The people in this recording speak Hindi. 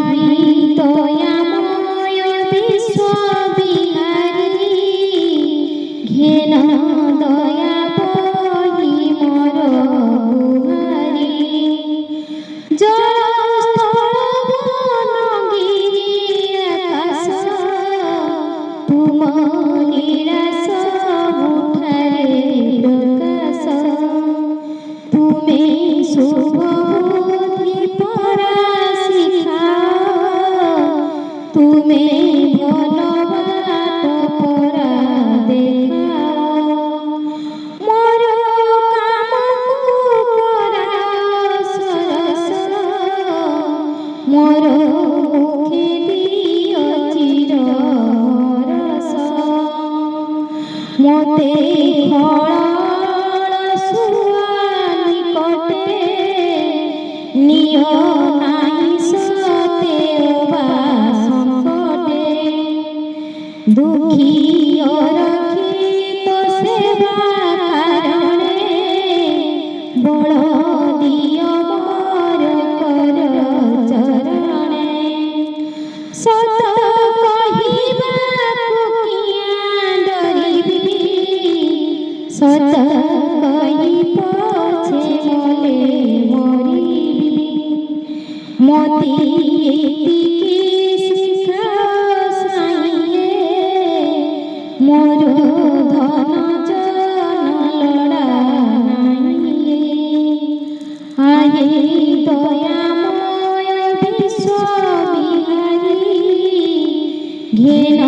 आही दयामय विश्वविहारी घेन दया बही मोर गुहारी जल स्थल वन गिरि आकाश तुम लीला सबुठारे प्रकाश तुमे शुभ बुद्धि पराशिखा तुमे भल बाट परा देखाओ मोर कामकु कराओ सरस मोर मुखे दियो चिर रस मोते फल सुआ निकटे निय नाई सते वा संकटे दुखी रक्षित सेवा कारणे बल दियो मोर कर चरणे सत कहिबाकु किया डरिबी सत कहि पछे मले मरिबी मोती एतिकी शिखाओ साईए मोर धन जन लड़ा नाइए आहे दयामय विश्वविहारी घेन